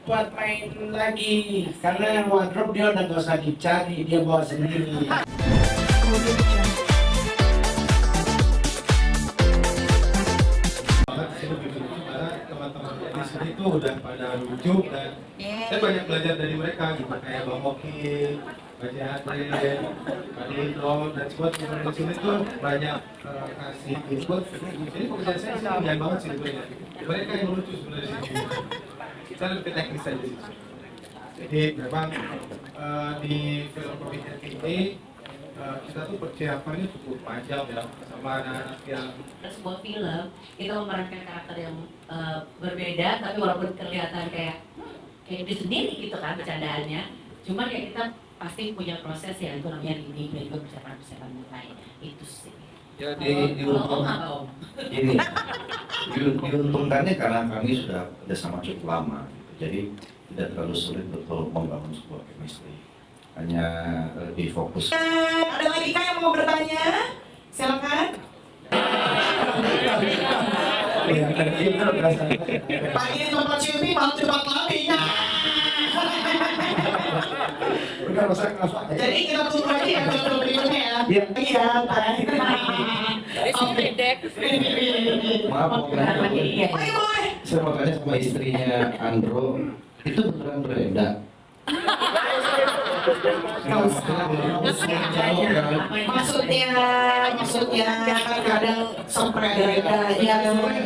buat main lagi karena wardrobe dia udah gak usah dicari, dia bawa sendiri. Teman-teman di sini tuh udah pada lucu dan saya banyak belajar dari mereka gitu, kayak Bang Oki, Pak Jihadre, Pak Dino, dan semua teman di sini tuh banyak kasih input. Ini pekerjaan saya sih ringan banget sih sebenarnya. Mereka yang lucu sebenarnya sih. Saya lebih teknis aja sih. Jadi memang di film komedi ini kita tuh persiapannya cukup panjang ya, sama anak-anak yang sebuah film kita memerankan karakter yang berbeda, tapi walaupun kelihatan kayak itu sendiri gitu kan bercandaannya, cuman ya kita pasti punya proses ya, itu namanya reading dan juga persiapan mulai itu sih. Ya diuntungkannya karena kami sudah bersama cukup lama, jadi tidak terlalu sulit betul membangun sebuah chemistry. Hanya lebih fokus. Ada lagi kah yang mau bertanya? Silakan. Pagi ini tempat ciumi malam tempat lari. Jadi kita tunggu lagi ya film berikutnya ya. Iya, Pak. Maaf, mau tanya. Boleh. Saya mau tanya sama istrinya Andro, itu beneran Brenda? Maksudnya kan kadang sampai ada ya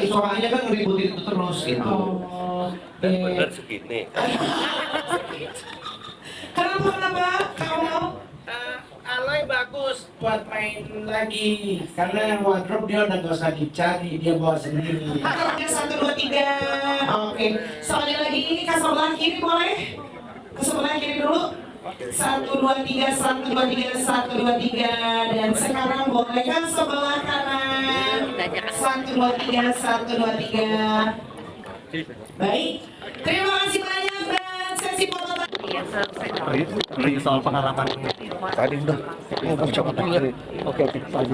Soalnya kan ngeributin itu terus gitu. Dan bener segini. Kenapa kamu? Aloy bagus buat main lagi karena wardrobe dia udah gak usah dicari, dia bawa sendiri. Akarnya 1, 2, 3. Oke. Sekali lagi ke sebelah kiri boleh? Ke sebelah kiri dulu. 1, 2, 3, 1, 2, 3, 1, 2, 3. Dan sekarang boleh ke sebelah kanan. 1, 2, 3, 1, 2, 3. Baik. Terima kasih banyak dan sesi foto tadi. Soal pengalaman tadi udah mau coba tanya. Oke. Pak Haji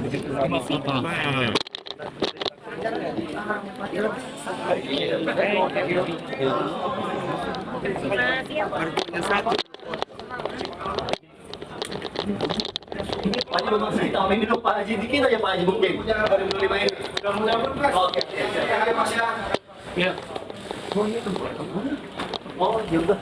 memang sih tahun ini Pak Haji dikit aja Pak Haji booking 2025 ini. Oke. Ya. Oh, ya udah.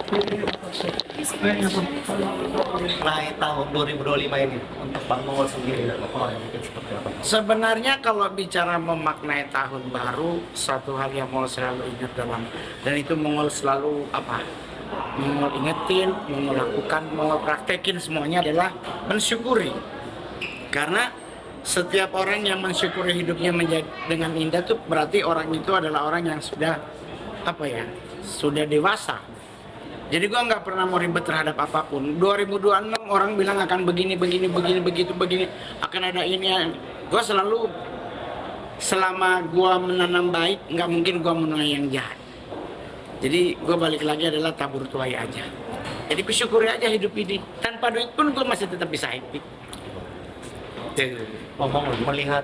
Naik tahun 2025 ini untuk Bang Mongol sendiri dan Bapak mungkin seperti apa? Sebenarnya kalau bicara memaknai tahun baru, satu hal yang mau selalu ingat dan itu Mongol selalu Mongol ingetin, Mongol lakukan, Mongol praktekin semuanya adalah mensyukuri. Karena setiap orang yang mensyukuri hidupnya dengan indah tuh berarti orang itu adalah orang yang sudah sudah dewasa. Jadi gua nggak pernah mau ribet terhadap apapun. 2026 orang bilang akan begini, begitu, akan ada ini. Gua selalu selama gua menanam baik, nggak mungkin gua menanam yang jahat. Jadi gua balik lagi adalah tabur tuai aja. Jadi bersyukuri aja hidup ini. Tanpa duit pun gua masih tetap bisa happy. Ngomong melihat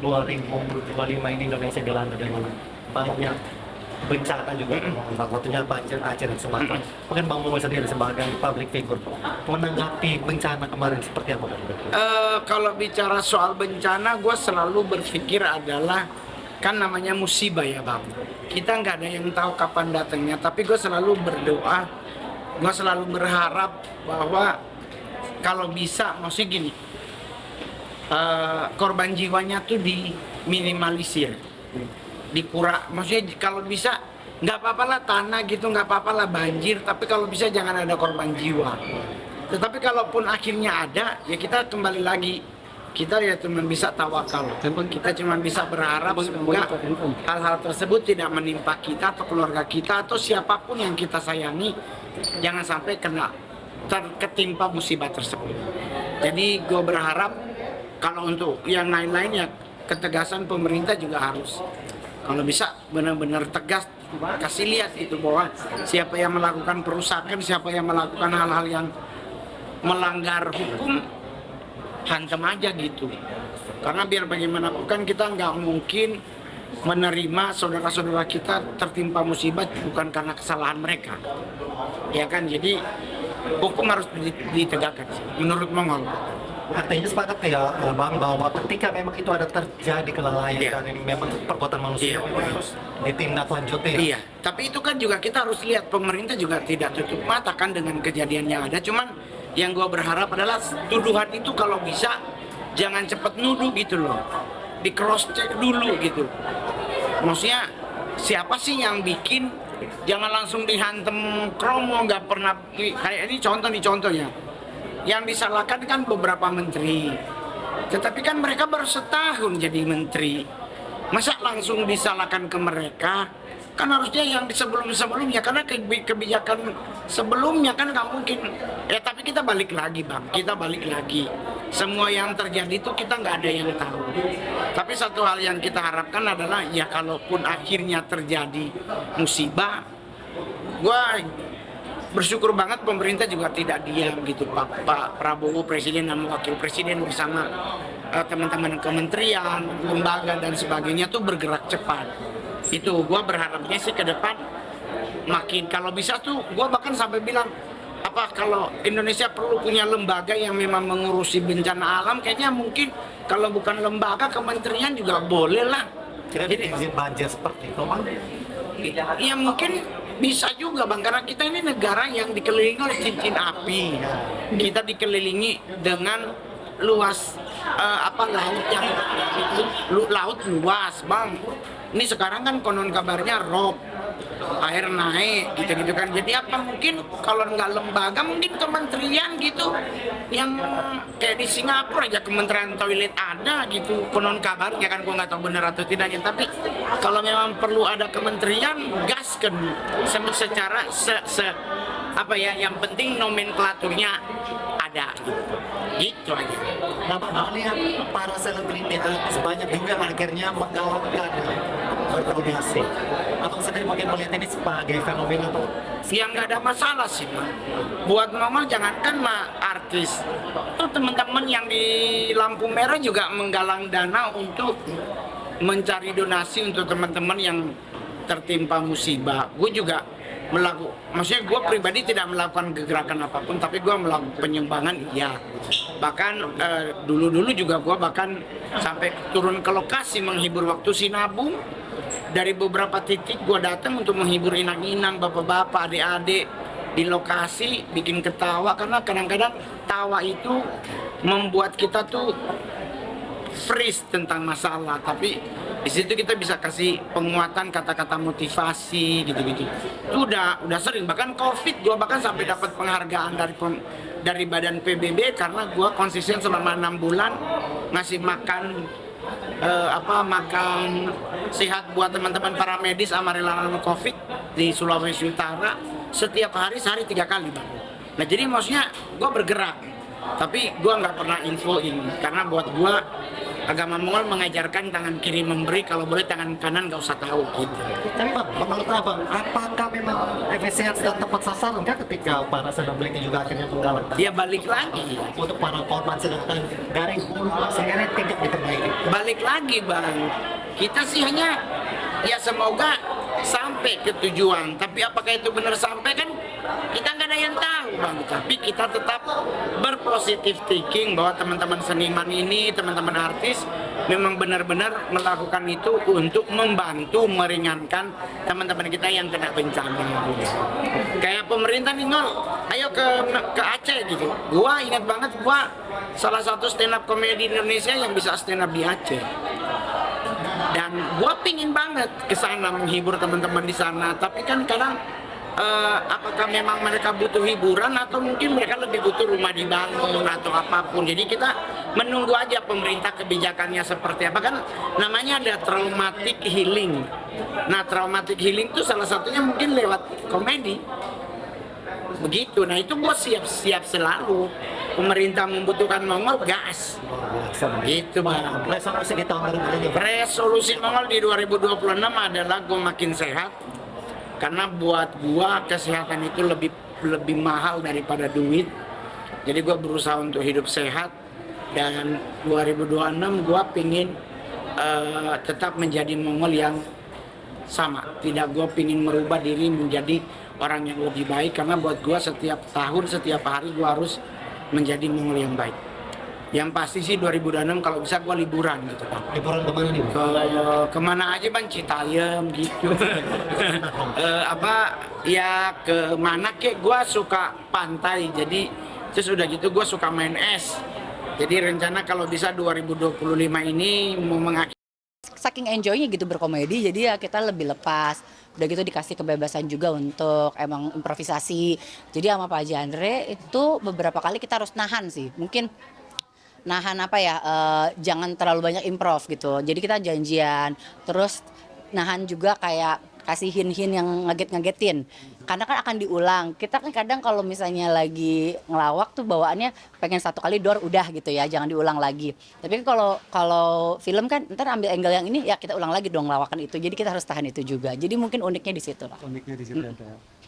2025 ini Indonesia dilanda dengan banyak bencana juga, waktunya banjir Aceh dan Sumatera. Mungkin Bang Mongol sendiri sebagai public figure menanggapi bencana kemarin seperti apa? Kalau bicara soal bencana, gue selalu berpikir adalah kan namanya musibah ya Bang. Kita nggak ada yang tahu kapan datangnya, tapi gue selalu berdoa, gue selalu berharap bahwa kalau bisa, maksudnya gini, korban jiwanya tuh diminimalisir. Maksudnya kalau bisa nggak apa-apa lah tanah gitu, nggak apa-apa lah banjir, tapi kalau bisa jangan ada korban jiwa. Tetapi kalaupun akhirnya ada, ya kita kembali lagi, kita ya cuma bisa tawakal, kita cuma bisa berharap semoga hal-hal tersebut tidak menimpa kita atau keluarga kita atau siapapun yang kita sayangi, jangan sampai ketimpa musibah tersebut. Jadi gue berharap kalau untuk yang lain-lain ya ketegasan pemerintah juga harus. Kalau bisa benar-benar tegas, kasih lihat itu bahwa siapa yang melakukan perusakan, siapa yang melakukan hal-hal yang melanggar hukum, hantam aja gitu. Karena biar bagaimanapun kan kita nggak mungkin menerima saudara-saudara kita tertimpa musibah bukan karena kesalahan mereka. Ya kan, jadi hukum harus ditegakkan menurut Mongol. Artinya sepakat ya Bang bahwa ketika memang itu ada terjadi kelalaian Iya. dan ini memang perbuatan manusia Iya. memang harus ditindaklanjuti ya. Iya, tapi itu kan juga kita harus lihat, pemerintah juga tidak tutup mata kan dengan kejadian yang ada. Cuman yang gua berharap adalah tuduhan itu kalau bisa jangan cepat nuduh gitu loh, di cross check dulu gitu. Maksudnya siapa sih yang bikin, jangan langsung dihantem kromo, nggak pernah kayak ini contohnya. Yang disalahkan kan beberapa menteri, tetapi kan mereka baru setahun jadi menteri. Masa langsung disalahkan ke mereka? Kan harusnya yang sebelumnya, karena kebijakan sebelumnya kan nggak mungkin. Tapi kita balik lagi Bang, kita balik lagi. Semua yang terjadi itu kita nggak ada yang tahu. Tapi satu hal yang kita harapkan adalah ya kalaupun akhirnya terjadi musibah, gua bersyukur banget pemerintah juga tidak diam gitu. Pak Prabowo Presiden dan Wakil Presiden bersama teman-teman kementerian, lembaga dan sebagainya tuh bergerak cepat. Itu gua berharapnya sih ke depan makin, kalau bisa tuh gua bahkan sampai bilang apa kalau Indonesia perlu punya lembaga yang memang mengurusi bencana alam, kayaknya mungkin kalau bukan lembaga kementerian juga boleh lah. Jadi izin banjir seperti itu Bang. Ya mungkin bisa juga Bang, karena kita ini negara yang dikelilingi oleh cincin api. Kita dikelilingi dengan luas laut yang laut luas Bang. Ini sekarang kan konon kabarnya rob, air naik gitu kan. Jadi apa mungkin kalau nggak lembaga mungkin kementerian gitu yang kayak di Singapura aja kementerian toilet ada gitu konon kabarnya kan, gua nggak tahu benar atau tidaknya. Tapi kalau memang perlu ada kementerian, gaskan secara yang penting nomenklaturnya ada gitu aja. Nah, Bang, melihat para selebriti sebanyak juga akhirnya menggalakkan berkoordinasi. Abang sendiri mungkin melihat ini sebagai fenomena tuh. Yang nggak ada masalah sih Bang. Buat Mongol jangankan artis, tuh teman-teman yang di lampu merah juga menggalang dana untuk mencari donasi untuk teman-teman yang tertimpa musibah. Gue juga maksudnya gue pribadi tidak melakukan gerakan apapun, tapi gue melakukan penyumbangan iya. Bahkan dulu juga gue bahkan sampai turun ke lokasi menghibur waktu sinabung. Dari beberapa titik gue datang untuk menghibur inang-inang, bapak-bapak, adik-adik di lokasi, bikin ketawa, karena kadang-kadang tawa itu membuat kita tuh freeze tentang masalah, tapi di situ kita bisa kasih penguatan kata-kata motivasi gitu-gitu. Itu udah sering, bahkan COVID gue bahkan sampai dapat penghargaan dari badan PBB karena gue konsisten selama 6 bulan ngasih makan makan sehat buat teman-teman para medis sama relawan COVID di Sulawesi Utara setiap hari sehari 3 kali Bang. Nah jadi maksudnya gue bergerak, tapi gue nggak pernah infoin karena buat gue agama Mongol mengajarkan tangan kiri memberi, kalau boleh tangan kanan nggak usah tahu gitu. Tapi Bang, menurut Abang, apakah memang efisiensi dan tepat sasaran kan ketika para selebriti juga akhirnya menggalakkan? Ya balik lagi Untuk para korban sedangkan dari hulu sehingga tidak diperbaiki. balik lagi Bang, kita sih hanya ya semoga sampai ke tujuan, tapi apakah itu benar sampai kan kita nggak ada yang tahu Bang. Tapi kita tetap berpositif thinking bahwa teman-teman seniman ini, teman-teman artis memang benar-benar melakukan itu untuk membantu meringankan teman-teman kita yang kena bencana. Kayak pemerintah nih Ngol, ayo ke Aceh gitu. Gua ingat banget, gua salah satu stand up komedi Indonesia yang bisa stand up di Aceh. Dan gue pingin banget ke sana menghibur teman-teman di sana, tapi kan kadang apakah memang mereka butuh hiburan atau mungkin mereka lebih butuh rumah dibangun atau apapun. Jadi kita menunggu aja pemerintah kebijakannya seperti apa, kan namanya ada traumatic healing. Nah traumatic healing itu salah satunya mungkin lewat komedi begitu. Nah itu gue siap selalu. Pemerintah membutuhkan Mongol, gas gitu Bang. Resolusi di tahun 2020. Resolusi Mongol di 2026 adalah gue makin sehat, karena buat gue kesehatan itu lebih mahal daripada duit. Jadi gue berusaha untuk hidup sehat, dan 2026 gue pingin tetap menjadi Mongol yang sama. Tidak gue pingin merubah diri menjadi orang yang lebih baik, karena buat gue setiap tahun, setiap hari gue harus menjadi Mongol yang baik. Yang pasti sih 2026 kalau bisa gue liburan gitu kan. Liburan kemana nih? Kemana aja bang, Citayam gitu. Ya kemana kek, gue suka pantai, jadi terus udah gitu gue suka main es. Jadi rencana kalau bisa 2025 ini mau saking enjoynya gitu berkomedi, jadi ya kita lebih lepas. Udah gitu dikasih kebebasan juga untuk emang improvisasi. Jadi sama Pak Jandre itu beberapa kali kita harus nahan sih. Mungkin nahan jangan terlalu banyak improv gitu. Jadi kita janjian, terus nahan juga kayak kasih hin-hin yang ngaget-ngagetin. Karena kan akan diulang. Kita kan kadang kalau misalnya lagi ngelawak tuh bawaannya pengen satu kali door udah gitu ya, jangan diulang lagi. Tapi kalau film kan ntar ambil angle yang ini ya kita ulang lagi dong lawakan itu. Jadi kita harus tahan itu juga. Jadi mungkin uniknya di situ lah. Uniknya di situ ya.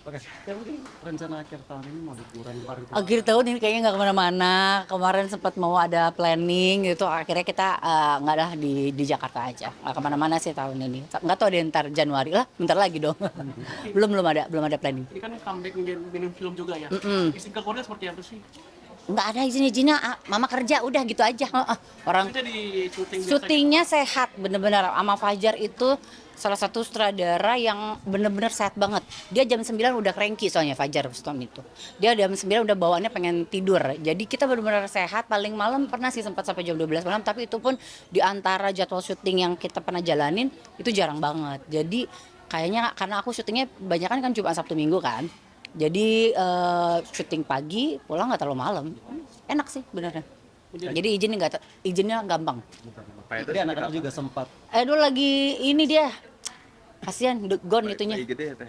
Oke, ya mungkin rencana akhir tahun ini mau liburan baru. Akhir tahun ini kayaknya nggak kemana-mana. Kemarin sempat mau ada planning gitu. Akhirnya kita nggak lah di Jakarta aja. Nggak kemana-mana sih tahun ini. Nggak tahu deh ntar Januari lah. Bentar lagi dong. belum ada planning. Ini kan comeback bikin film juga ya. Isi ke Korea seperti apa sih? Nggak ada izin-izinnya. Mama kerja udah gitu aja. Orang Maksudnya di syuting biasa syutingnya sehat bener-bener. Sama Fajar itu salah satu sutradara yang bener-bener sehat banget. Dia jam 9 udah cranky soalnya Fajar Rustom itu. Dia jam 9 udah bawaannya pengen tidur. Jadi kita bener-bener sehat. Paling malam pernah sih sempat sampai jam 12 malam. Tapi itu pun di antara jadwal syuting yang kita pernah jalanin itu jarang banget. Jadi kayaknya karena aku syutingnya banyak kan Jumat Sabtu Minggu kan. Jadi syuting pagi pulang nggak terlalu malam. Enak sih benernya. Jadi izinnya gampang. Jadi anak-anak juga sempat. Dulu lagi ini dia. Kasihan gon itunya. Gede ya teh.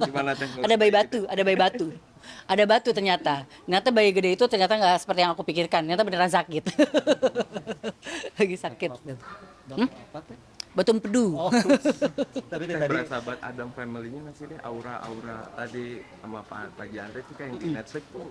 Gimana teh? Ada bayi batu. Ada batu ternyata. Ternyata bayi gede itu ternyata nggak seperti yang aku pikirkan. Ternyata beneran sakit. Lagi sakit. Apa tuh? Batu empedu. Oh. Tapi Teh tadi berasa banget Adam family-nya nggak sih deh, aura tadi sama Pak Jandre tuh kayak yang di Netflix tuh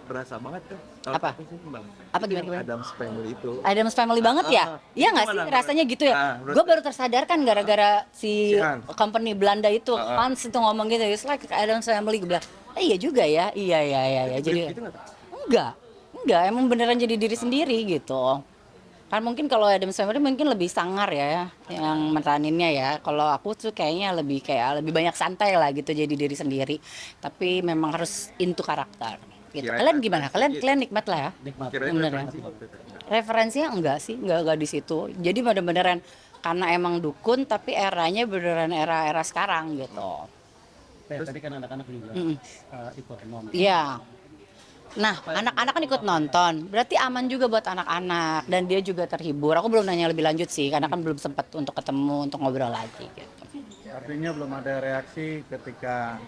berasa banget tuh. Tahu Apa? sih, Bang? Apa gimana? Adam's family itu. Adam's Family banget ya? Iya nggak sih? Gimana? Rasanya gitu ya? menurut- Gue baru tersadarkan gara-gara si Si Hans. company Belanda itu. Hans itu ngomong gitu, it's like Adam's Family. Gue bilang, iya juga ya? Iya. Jadi Gitu nggak tuh? enggak, emang beneran jadi diri sendiri gitu. Kan mungkin kalau Adam's Family mungkin lebih sangar ya yang meraninnya ya. Kalau aku tuh kayaknya lebih banyak santai lah gitu jadi diri sendiri. Tapi memang harus into karakter. Gitu. Kirain Kalian gimana? Kalian nikmat lah ya? nikmat. Kirain Bener ya? referensi waktu itu. Referensinya enggak sih, enggak di situ. Jadi bener-beneran karena emang dukun tapi eranya beneran era sekarang gitu. Tadi kan anak-anak juga ikut nonton. Iya. Nah, anak-anak kan ikut nonton, berarti aman juga buat anak-anak dan dia juga terhibur. Aku belum nanya lebih lanjut sih, karena kan belum sempat untuk ketemu, untuk ngobrol lagi gitu. Artinya belum ada reaksi ketika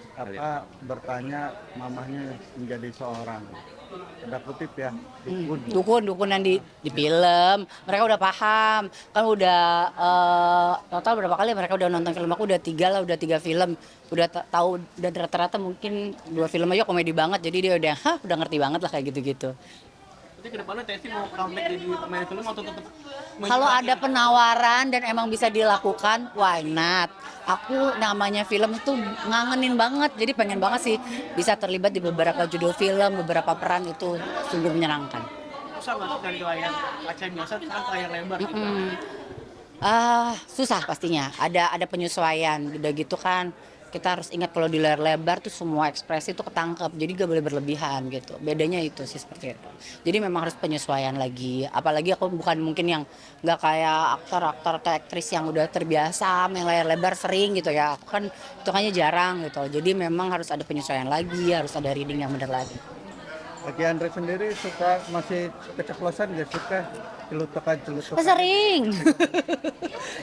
bertanya mamahnya menjadi seorang tanda kutip ya Dukunan di film, mereka udah paham, kan udah total berapa kali mereka udah nonton film aku udah 3 film, udah tahu dan rata-rata mungkin 2 film aja komedi banget, jadi dia udah ngerti banget lah kayak gitu-gitu. Jadi kedepannya Testi mau comeback jadi pemain film atau tetap Kalau ada penawaran dan emang bisa dilakukan, why not? Aku namanya film tuh ngangenin banget, jadi pengen banget sih bisa terlibat di beberapa judul film, beberapa peran itu sungguh menyenangkan. susah masuk dari layar kaca biasa sekarang ke layar lebar gitu. Susah pastinya, ada penyesuaian, udah gitu kan. Kita harus ingat kalau di layar lebar tuh semua ekspresi tuh ketangkep, jadi gak boleh berlebihan gitu. Bedanya itu sih seperti itu. Jadi memang harus penyesuaian lagi. Apalagi aku bukan mungkin yang nggak kayak aktor-aktor atau aktris yang udah terbiasa main layar lebar sering gitu ya. Aku kan itu hanya jarang gitu. Jadi memang harus ada penyesuaian lagi, harus ada reading yang benar lagi. bagi Andre sendiri masih keceplosan gak suka celutukan Sering.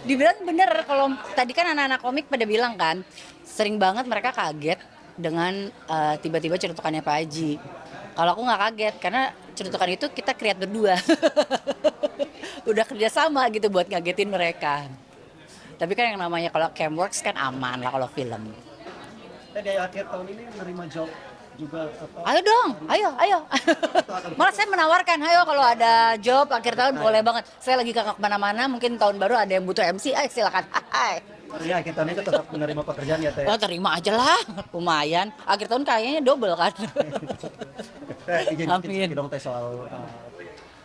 Dibilang bener, kalau tadi kan anak-anak komik pada bilang kan, sering banget mereka kaget dengan tiba-tiba celutukannya Pak Haji. Kalau aku nggak kaget, karena celutukan itu kita create berdua. Udah kerjasama gitu buat ngagetin mereka. Tapi kan yang namanya kalau Camworks kan aman lah kalau film. Tadi akhir tahun ini menerima job juga apa? Ayo dong, ayo. Malah saya menawarkan, ayo kalau ada job akhir tahun boleh banget. Saya lagi kakak kemana-mana, mungkin tahun baru ada yang butuh MC, ayo silakan. Hai. Ya kita ini tetap menerima pekerjaan ya Teh. Oh terima aja lah, lumayan. Akhir tahun kayaknya double kan. Izin Amin. dong Teh soal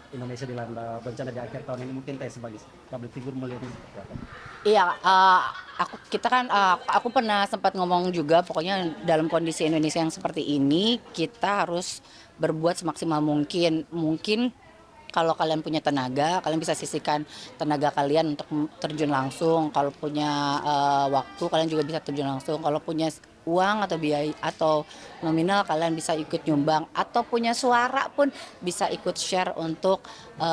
Indonesia dilanda bencana di akhir tahun ini, mungkin Teh sebagai public figure melihat ini seperti apa? Iya, aku pernah sempat ngomong juga, pokoknya dalam kondisi Indonesia yang seperti ini kita harus berbuat semaksimal mungkin. Mungkin kalau kalian punya tenaga, kalian bisa sisihkan tenaga kalian untuk terjun langsung. Kalau punya waktu, kalian juga bisa terjun langsung. Kalau punya uang atau biaya atau nominal, kalian bisa ikut nyumbang. Atau punya suara pun bisa ikut share untuk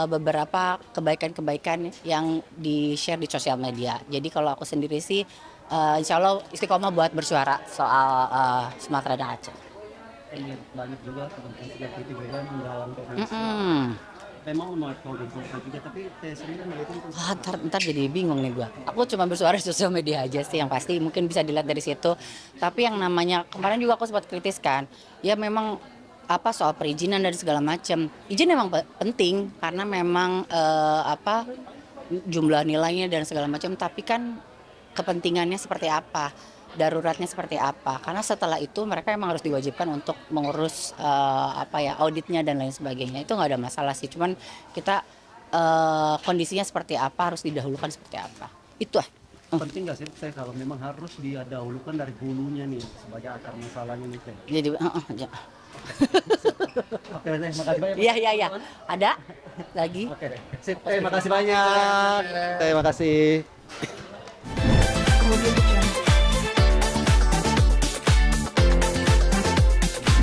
beberapa kebaikan-kebaikan yang di-share di sosial media. Jadi kalau aku sendiri sih, insya Allah istiqomah buat bersuara soal Sumatera dan Aceh. Ini banyak juga teman-teman seperti juga mendalam memang mau juga, tapi Teh sendiri melihat Ntar jadi bingung nih gua. Aku cuma bersuara di sosial media aja sih yang pasti, mungkin bisa dilihat dari situ. Tapi yang namanya kemarin juga aku sempat kritis kan, ya memang apa soal perizinan dan segala macam. Izin memang penting karena memang jumlah nilainya dan segala macam, tapi kan kepentingannya seperti apa, daruratnya seperti apa. Karena setelah itu mereka emang harus diwajibkan untuk mengurus auditnya dan lain sebagainya. Itu nggak ada masalah sih. Cuman kita kondisinya seperti apa, harus didahulukan seperti apa. Itu penting nggak sih Teh kalau memang harus didahulukan dari hulunya nih sebagai akar masalahnya nih Teh? Jadi Oke Teh, makasih banyak. Iya. Ada lagi. Oke deh. Sip, Teh, makasih banyak. Teh, makasih.